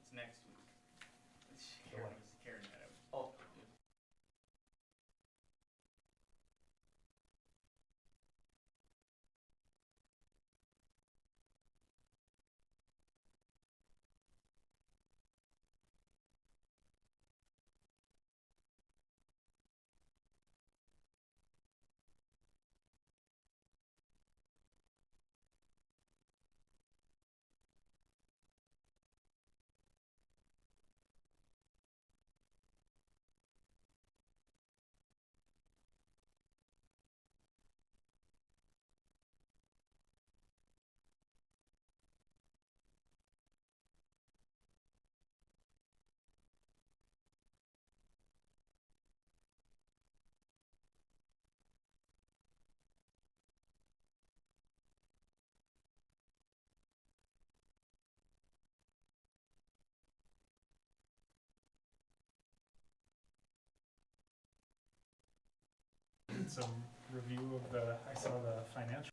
It's next week. The what? Karen had it. Oh. Some review of I saw the financial.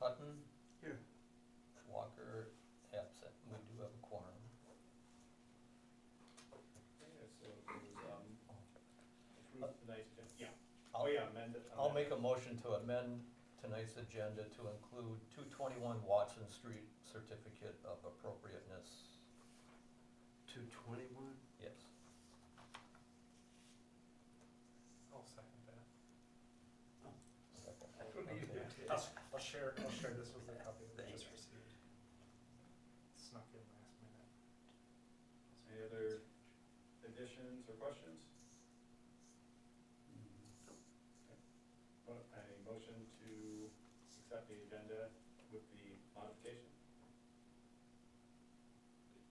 Hutton, Here. Walker, absent. We do have a quorum. Yeah, so it was, approve tonight's agenda, yeah. Oh, yeah, amend it. I'll make a motion to amend tonight's agenda to include 221 Watson Street certificate of appropriateness. 221? Yes. I'll second that. Second. Okay. I'll share this with the copy that I just received. Snuck in last minute. Any other additions or questions? A motion to accept the agenda with the modification?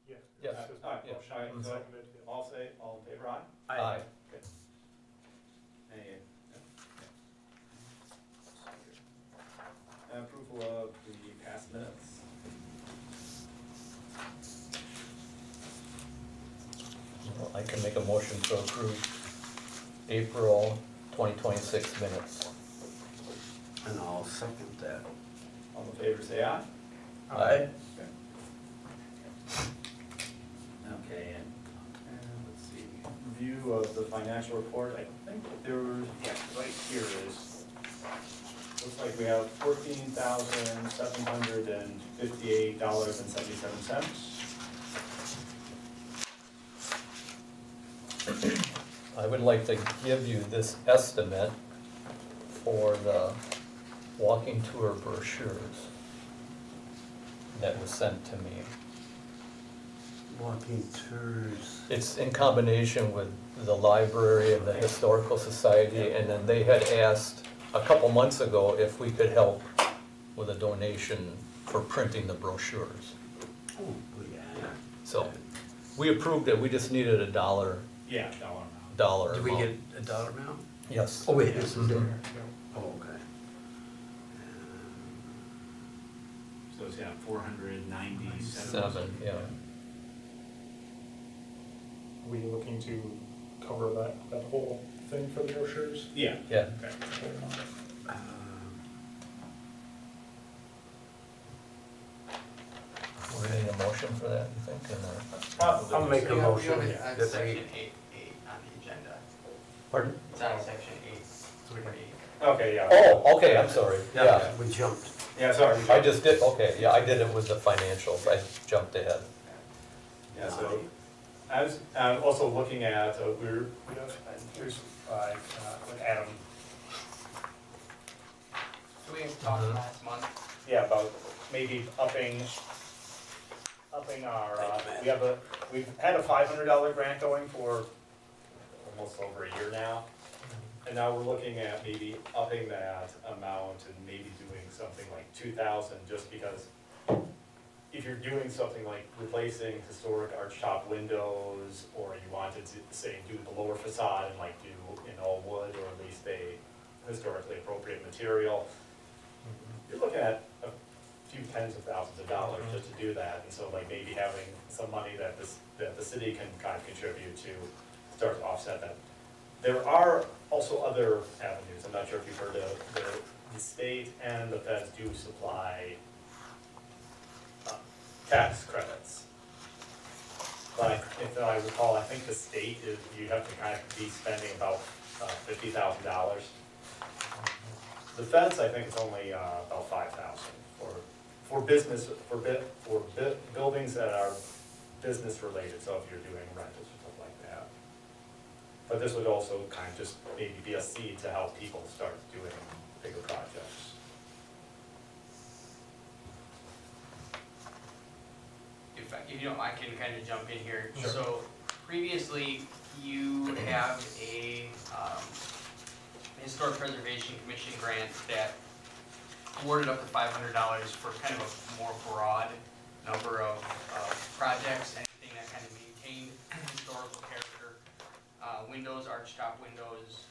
Yeah. Yes. This is All my right, yeah, motion, all right, and so- seconded, yeah. All in favor, aye? Aye. Okay. Any, approval of the past minutes? Well, I can make a motion to approve April 2026 minutes. And I'll second that. All in favor, say aye. Aye. Okay, and let's see, review of the financial report, I think there was, yeah, right here is, looks like we have $14,758.77. I would like to give you this estimate for the walking tour brochures that was sent to me. Walking tours. It's in combination with the library and the historical society, and then they had asked a couple months ago if we could help with a donation for printing the brochures. Oh, yeah. So, we approved it, we just needed a dollar Yeah, dollar amount. Did we amount. get a dollar amount? Yes. Oh, wait, this is there. Mhm. Oh, okay. So it's, yeah, 497. 7, yeah. Are we looking to cover that whole thing for the brochures? Yeah. Yeah. Okay. We need a motion for that, you think? And, Probably. I'll make a Yeah, motion. we have that section they- 8 on the agenda. Pardon? It's on section 8, 3. Okay, yeah. Oh, okay, I'm sorry, yeah. We jumped. Yeah, sorry. I just did, okay, yeah, I did it with the financials, I jumped ahead. Yeah, so, I was also looking at, we're, We have, here's, with Adam, So we talked Mhm. last month. yeah, about maybe upping our, we've had a $500 grant going for almost over a year now. And now we're looking at maybe upping that amount and maybe doing something like 2,000, just because if you're doing something like replacing historic archtop windows, or you wanted to, say, do the lower facade and like do in all wood, or at least a historically appropriate material, you're looking at a few tens of thousands of dollars just to do that. And so like maybe having some money that the city can kind of contribute to start to offset that. There are also other avenues. I'm not sure if you've heard of the state and the feds do supply tax credits. But if I recall, I think the state is, you have to kind of be spending about $50,000. The feds, I think it's only about 5,000 for business, for buildings that are business related, so if you're doing rentals or stuff like that. But this would also kind of just maybe be a seed to help people start doing bigger projects. If you don't mind, I can kind of jump in here. Sure. So previously, you have a Historic Preservation Commission grant that awarded up to $500 for kind of a more broad number of projects, anything that kind of maintained historical character, windows, archtop windows,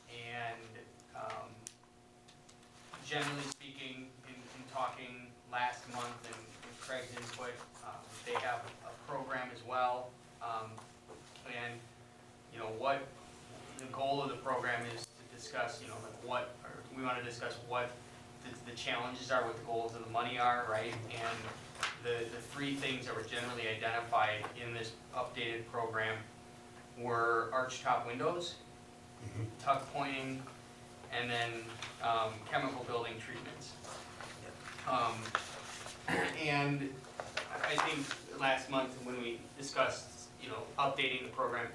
and generally speaking, in talking last month and with Craig's input, they have a program as well, and you know what the goal of the program is to discuss, you know, like what, or we want to discuss what the challenges are, what the goals of the money are, right? And the three things that were generally identified in this updated program were archtop windows, tuck pointing, and then chemical building treatments. And I think last month when we discussed, updating the program,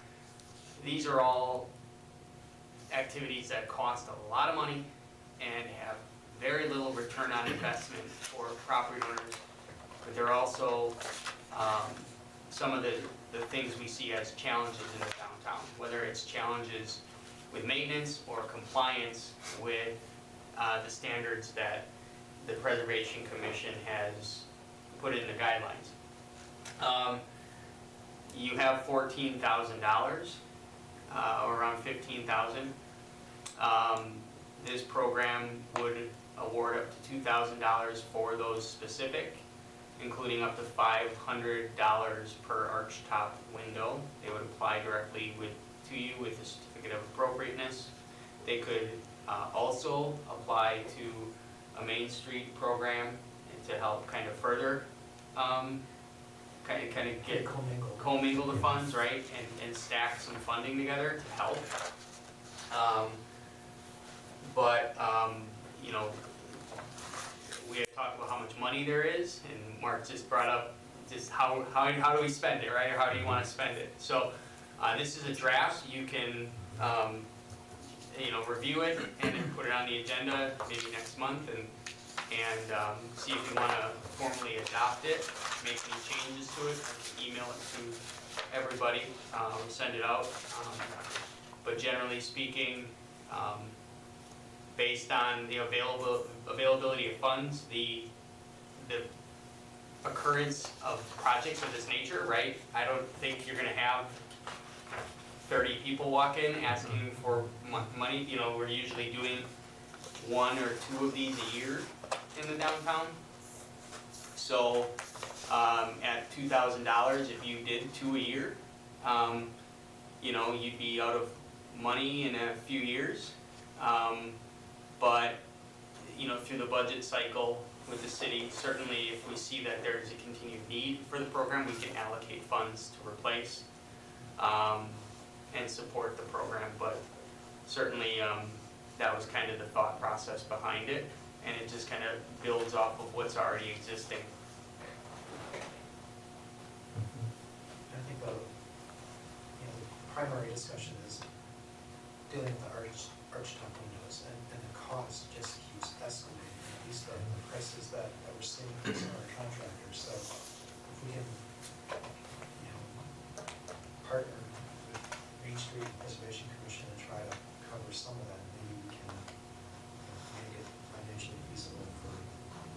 these are all activities that cost a lot of money and have very little return on investment for property owners. But they're also some of the things we see as challenges in the downtown, whether it's challenges with maintenance or compliance with the standards that the Preservation Commission has put in the guidelines. You have $14,000, or around $15,000. This program would award up to $2,000 for those specific, including up to $500 per archtop window. They would apply directly to you with a certificate of appropriateness. They could also apply to a Main Street program to help kind of further kind of get commingle the funds, right, and stack some funding together to help. We had talked about how much money there is, and Mark just brought up just how do we spend it, right, or how do you want to spend it? So this is a draft. You can review it and then put it on the agenda maybe next month and see if you want to formally adopt it, make any changes to it, email it to everybody, send it out. But generally speaking, based on the availability of funds, the occurrence of projects of this nature, right? I don't think you're gonna have 30 people walk in asking for money. We're usually doing 1 or 2 of these a year in the downtown. So at $2,000, if you did 2 a year, you'd be out of money in a few years. But through the budget cycle with the city, certainly if we see that there's a continued need for the program, we can allocate funds to replace and support the program. But certainly that was kind of the thought process behind it, and it just kind of builds off of what's already existing. I think the primary discussion is dealing with the archtop windows, and the cost just keeps escalating, at least the prices that we're seeing from some of our contractors. So if we can, partner with Main Street Preservation Commission and try to cover some of that, maybe we can make it financially feasible for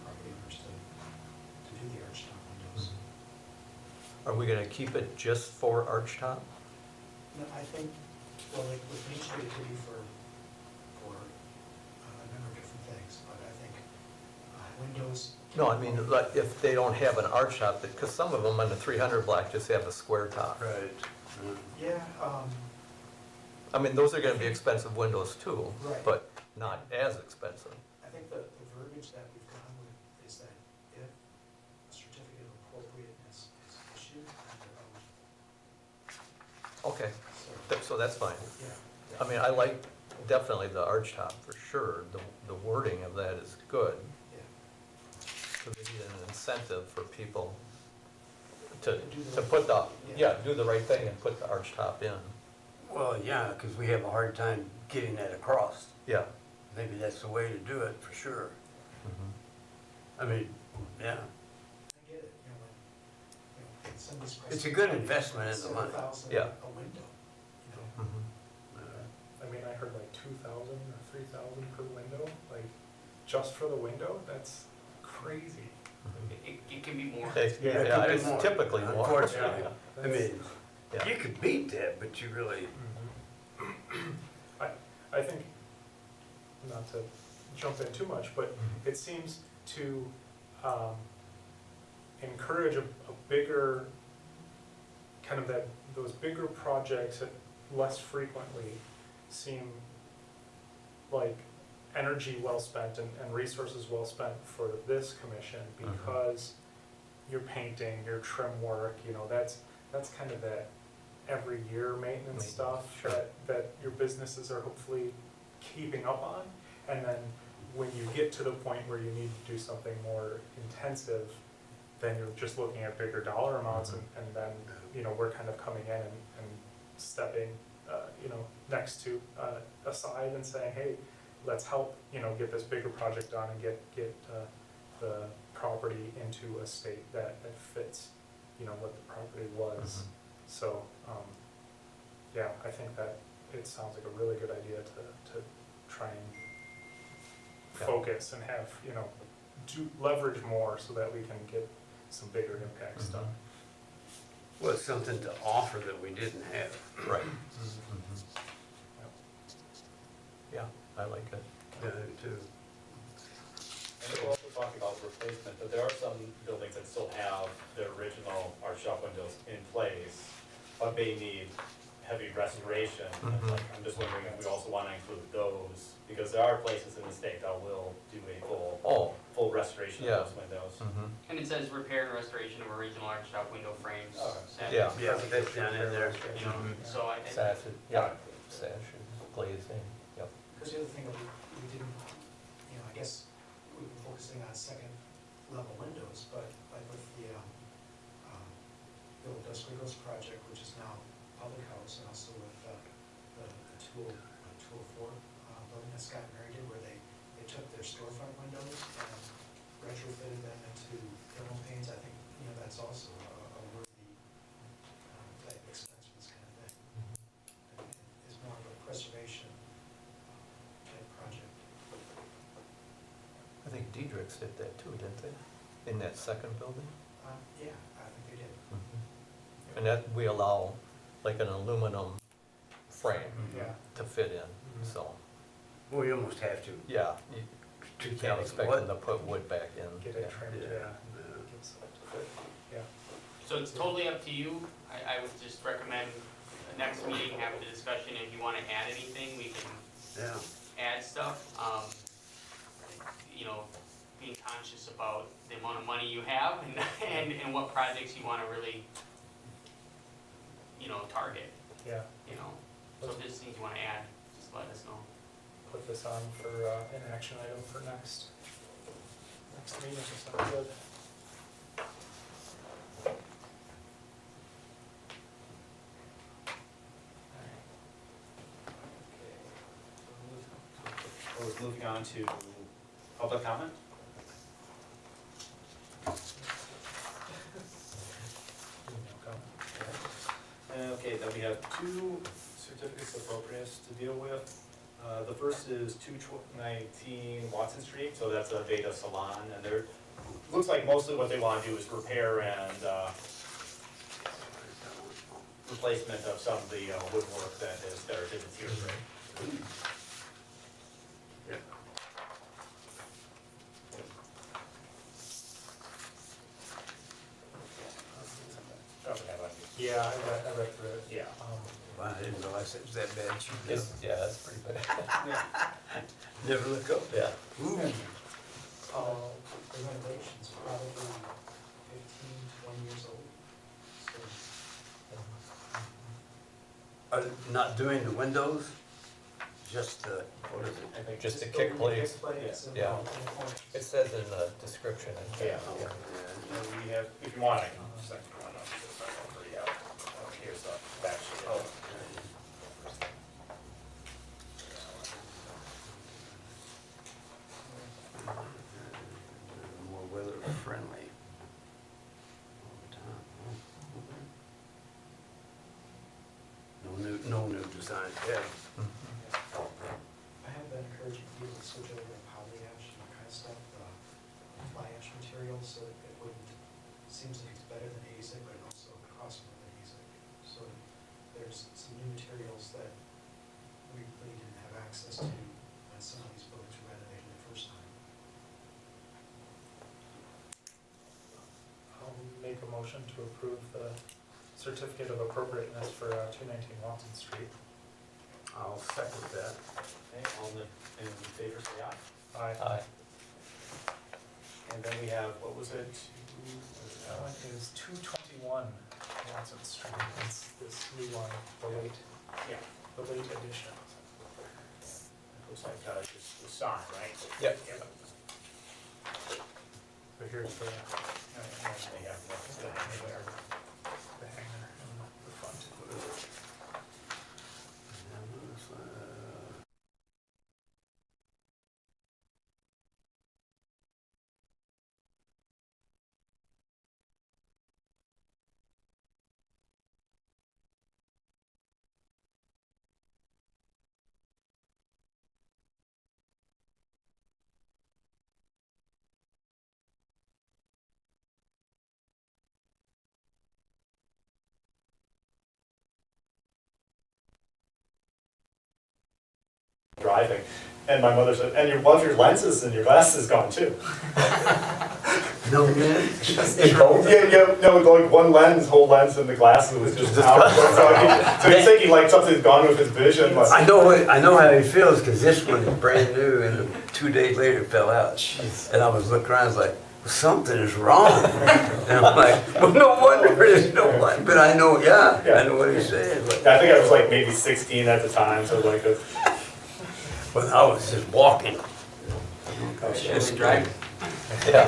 property owners to do the archtop windows. Are we gonna keep it just for archtop? No, I think, like with Main Street, it could be for a number of different things, but I think windows. No, I mean, like, if they don't have an archtop, because some of them on the 300 block just have a square top. Right. Yeah, I mean, those are gonna be expensive windows too, Right. but not as expensive. I think the verbiage that we've gone with is that if a certificate of appropriateness is issued under Okay, so, so that's fine. yeah. I mean, I like definitely the archtop for sure. The wording of that is good. Yeah. So they need an incentive for people to put do the right thing and put the archtop in. Well, yeah, because we have a hard time getting that across. Yeah. Maybe that's the way to do it, for sure. Mhm. I mean, yeah. I get it, when some of these prices. It's a good investment in the money. $7,000 Yeah. a window, Mhm. I mean, I heard like 2,000 or 3,000 per window, like, just for the window, that's crazy. It can be more. Okay, Yeah, it yeah, could be it's more, typically more. unfortunately. Yeah. I mean, Yeah. you could beat that, but you really, I think, not to jump in too much, but it seems to encourage a bigger, kind of those bigger projects that less frequently seem like energy well spent and resources well spent for this commission, because your painting, your trim work, you know, that's kind of that every year maintenance Maintenance, stuff sure. that your businesses are hopefully keeping up on. And then when you get to the point where you need to do something more intensive, then you're just looking at bigger dollar amounts, and then, you know, we're kind of coming in and stepping, you know, next to, aside and saying, hey, let's help, you know, get this bigger project done and get the property into a state that fits, you know, what the property was. So, yeah, I think that it sounds like a really good idea to try and Yeah. focus and have, you know, leverage more so that we can get some bigger impacts done. Well, it's something to offer that we didn't have. Right. Yep. Yeah, I like it. Yeah, I do too. And we'll also talk about replacement, but there are some buildings that still have the original arch shop windows in place, but may need heavy restoration. I'm just wondering if we also want to include those, because there are places in the state that will do a full restoration Yeah. of those windows. And it says repair and restoration of original arch shop window frames. Okay. sash, Yeah. Yeah, that's down in there. You know, so I think. Sashes, yeah, sashes, glazing, yep. Because the other thing that we didn't, you know, I guess we were focusing on second level windows, but like with the Bill Duskwigos project, which is now public house, and also with the 204 building that Scott and Mary did, where they took their storefront windows and retrofitted them into thermal panes. I think, you know, that's also a worthy type expense for this kind of thing. And is more of a preservation type project. I think Diedrichs did that too, didn't they? In that second building? Yeah, I think they did. And that, we allow like an aluminum frame Yeah. to fit in, so, Well, you almost have to. yeah, you can't expect them to put wood back in. Get it trimmed, Yeah. yeah. Get stuff to fit. Yeah. So it's totally up to you. I would just recommend the next meeting, have a discussion. If you want to add anything, we can Yeah. add stuff. You know, being conscious about the amount of money you have and what projects you want to really, you know, target, Yeah, you know. So if there's things you want to add, just let us know. put this on for an action item for next meeting, that sounds good. We're moving on to public comment. Okay, then we have two certificates of appropriateness to deal with. The first is 219 Watson Street, so that's a Beta Salon, and they're, looks like mostly what they want to do is repair and replacement of some of the woodwork that is deteriorating. Yeah. Yeah, I read through it. Yeah. Wow, I didn't realize it was that bad. Yeah, that's pretty bad. Never look up. Yeah. Ooh. The renovation's probably 15, 20 years old. So Are they not doing the windows? Just the, what is it? I think Just the building kick the plates. plates and, Yeah. and the corners. It says in the description. Yeah. Yeah. We have, if you want, I can send you one up, just I don't really have. Here's the back sheet. Oh. More weather friendly. All the time. No new designs yet. I have been encouraging people to switch over to poly ash and that kind of stuff, fly ash material, so that it wouldn't, seems like it's better than AZEK, but it also costs more than AZEK. So there's some new materials that we really didn't have access to when some of these buildings were renovated the first time. I'll make a motion to approve the certificate of appropriateness for 219 Watson Street. I'll second that. Okay, all in favor, say aye. Aye. And then we have, what was it? That one is 221 Watson Street. It's this new one, the late edition. Looks like just the sign, right? Yep. So here's the They have the hanger there. hanger and the front. Driving, and my mother said, and one of your lenses and your glasses is gone too. No, man. Yeah, no, like one lens, whole lens, and the glasses was just out. So he's thinking like something's gone with his vision. Like, I know how he feels, because this one is brand new, and 2 days later it fell out. And I was looking around, I was like, well, something is wrong. And I'm like, well, no wonder there's no one. But I know, I know what he's saying. But I think I was like maybe 16 at the time, so like but I was just walking. Should we drive? Yeah.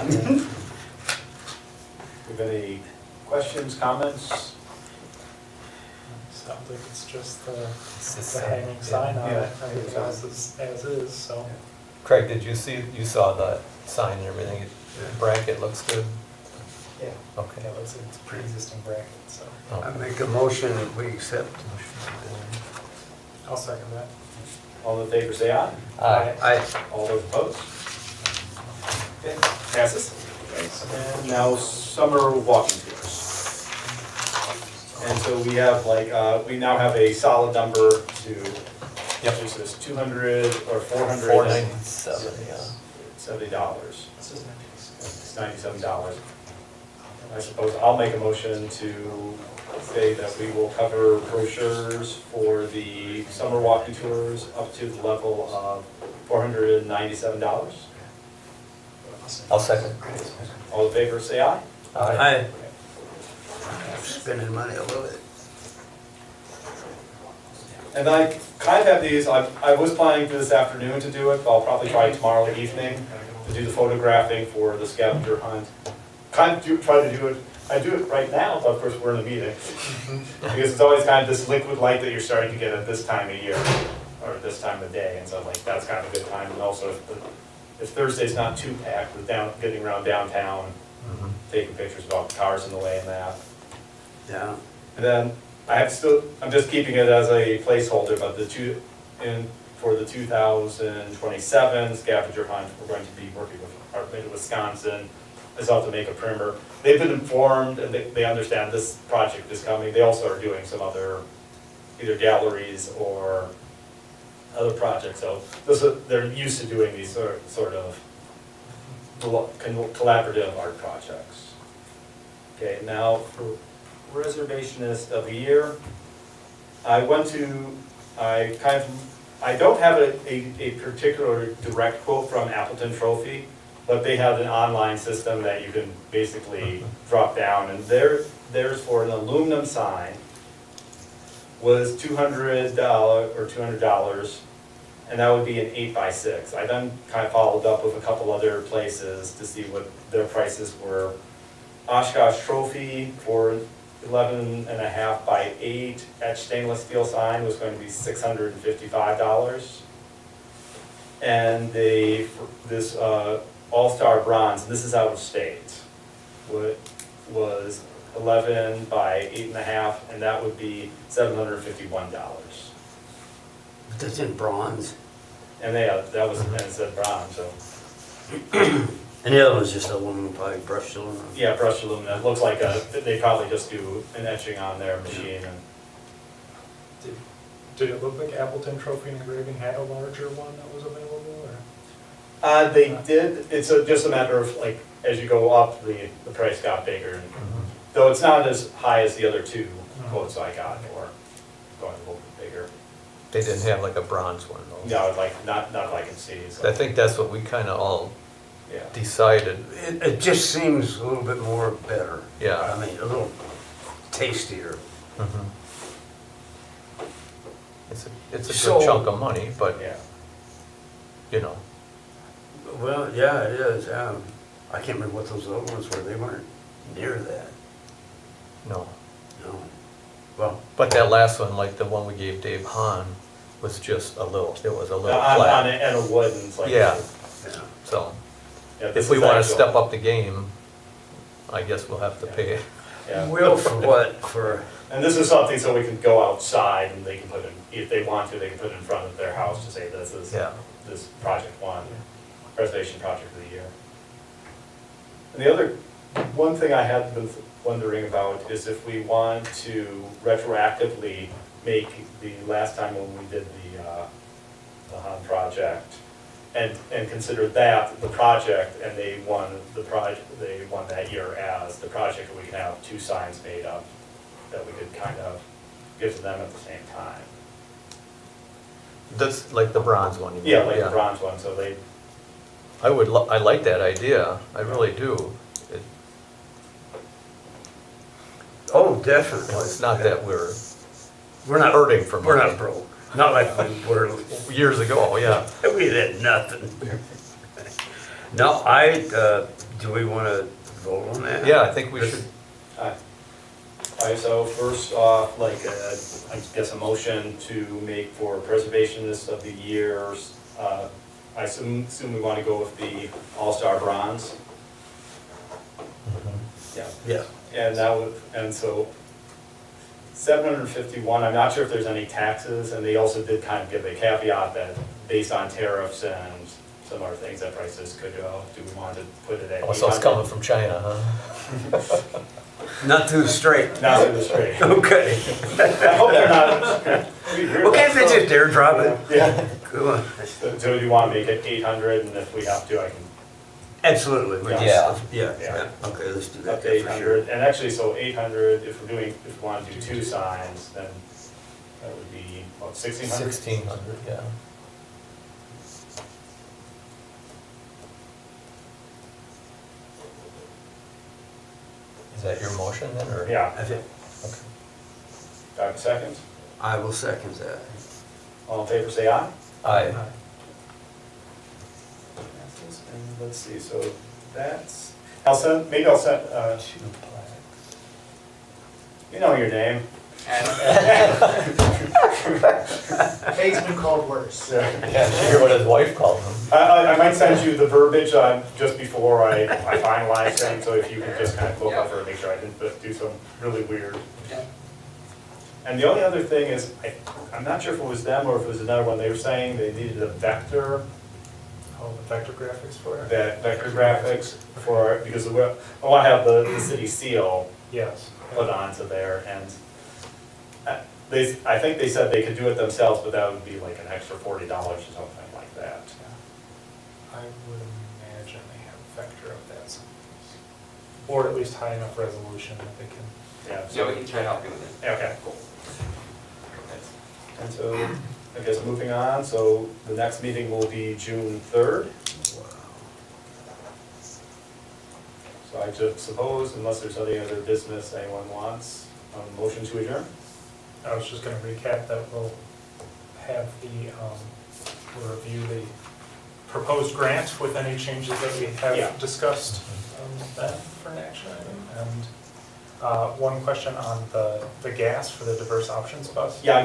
Have any questions, comments? Sounds like it's just the It's hanging sign on Yeah. it. Everything else is as is, so. Craig, did you saw the sign and everything, bracket looks good? Yeah. Okay. Yeah, it's a pre-existing bracket, so. I make a motion that we accept. I'll second that. All in favor, say aye. I All those opposed? Okay, passes. And now summer walking tours. And so we have like, we now have a solid number to, is this 200 or 400? $497, yeah. $70. This is It's $97. I suppose I'll make a motion to say that we will cover brochures for the summer walking tours up to the level of $497. I'll second. All in favor, say aye. I spending money, I love it. And I kind of have these, I was planning for this afternoon to do it, but I'll probably try tomorrow evening to do the photographing for the scavenger hunt. Try to do it, I do it right now, but of course we're in a meeting. Because it's always kind of this liquid light that you're starting to get at this time of year, or this time of day, and so like that's kind of a good time. And also if Thursday's not too packed with getting around downtown, taking pictures of all the cars in the way and that. Yeah. And then I'm just keeping it as a placeholder, but for the 2027 scavenger hunt, we're going to be working with our Mid Wisconsin. I still have to make a primer. They've been informed and they understand this project is coming. They also are doing some other, either galleries or other projects. So they're used to doing these sort of collaborative art projects. Okay, now for reservationist of the year, I don't have a particular direct quote from Appleton Trophy, but they have an online system that you can basically drop down, and theirs for an aluminum sign was $200 or $200, and that would be an 8x6. I then kind of followed up with a couple other places to see what their prices were. Oshkosh Trophy for 11.5 by 8 etched stainless steel sign was going to be $655. And this All-Star Bronze, this is out of state, was 11 by 8.5, and that would be $751. But that's in bronze. And that was, and it said bronze, so. And the other one's just aluminum, probably brushed aluminum. Yeah, brushed aluminum. It looks like they probably just do an etching on their machine. And Did it look like Appleton Trophy Engraving had a larger one that was available, or? They did, it's just a matter of like, as you go up, the price got bigger. Though it's not as high as the other two quotes I got for going a little bit bigger. They didn't have like a bronze one though. No, like, not that I can see, so, I think that's what we kinda all yeah. decided, It just seems a little bit more better. yeah. I mean, a little tastier. Mhm. It's a So- good chunk of money, but, Yeah, you know, Well, yeah, it is. I can't remember what those other ones were. They weren't near that. no. No. Well, But that last one, like the one we gave Dave Hahn, was just a little, it was a little on flat, and a wood, and it's like. Yeah. yeah. so. Yeah, this If we is wanna actual- step up the game, I guess we'll have to pay. Yeah. Will for what? For, And this is something so we can go outside and they can put in, if they want to, they can put it in front of their house to say this is, Yeah. this project one, preservation project of the year. And the other, one thing I had been wondering about is if we want to retroactively make the last time when we did the Han project, and consider that the project, and they won that year as the project, and we can have two signs made up that we could kind of give to them at the same time. That's like the bronze one. you mean? Yeah, like the bronze one, so they, I like that idea, I really do. It- oh, you know, definitely. It's not that we're We're not, hurting for we're money. not broke. Not like we were, Years ago, yeah. we had nothing. No, do we want to vote on that? Yeah, I think we should, alright, so first off, like, I guess a motion to make for preservationist of the years. I assume we wanna go with the All-Star Bronze. Yeah. Yeah. And that would, and so 751, I'm not sure if there's any taxes, and they also did kind of give a caveat that based on tariffs and some other things, that prices could go. Do we want to put it at 800? also it's coming from China, huh? Not too straight. Not to the straight. Okay. I hope they're not. Okay, if they just dare drop it. Yeah. Go on. So do you want to make it 800, and if we have to, I can Absolutely. we just- Yeah. Yeah, Yeah. yeah. Okay, let's do up that to for sure. 800. And actually, so 800, if we want to do two signs, then that would be, what, 1,600? 1,600, yeah. Is that your motion then, or? Yeah, I think- Okay. 5 seconds. I will second that. All in favor, say aye. Aye. And let's see, so that's, maybe I'll send, you know your name. Hey, it's been called worse. Yeah. Yeah, did you hear what his wife called him? I might send you the verbiage just before I finalize things, so if you can just kind of look over and make sure I didn't do something really weird. Yeah. And the only other thing is, I'm not sure if it was them or if it was another one, they were saying they needed a vector, Oh, the vector graphics for it? that vector graphics for, because I want to have the city seal Yes. put onto there, and I think they said they could do it themselves, but that would be like an extra $40 or something like that. I would imagine they have a vector of that someplace. Or at least high enough resolution that they can. Yeah, So we can try to help you with it. Okay, cool. And so, I guess moving on, so the next meeting will be June 3rd. So I just suppose, unless there's any other business anyone wants, motion to adjourn? I was just gonna recap that we'll have we'll review the proposed grant with any changes that we Yeah. have discussed then for an action item. And one question on the gas for the diverse options bus. Yeah, I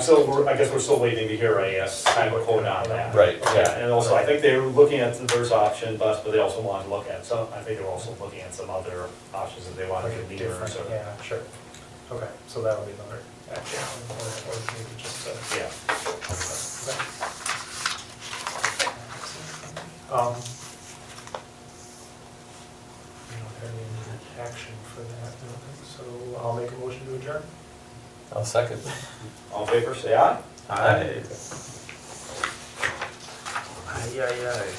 guess we're still waiting to hear a kind of a quote on that. Right, Yeah, and also I think they were looking at the diverse option bus, but they also wanted to look at some, I think they were also looking at some other options that they wanted Like to a meet different, or, yeah, sure. Okay, so that'll be another action, or maybe just a. yeah. Okay. We don't have any action for that, I don't think, so I'll make a motion to adjourn. I'll second. All in favor, say aye. Aye. Aye, aye, aye.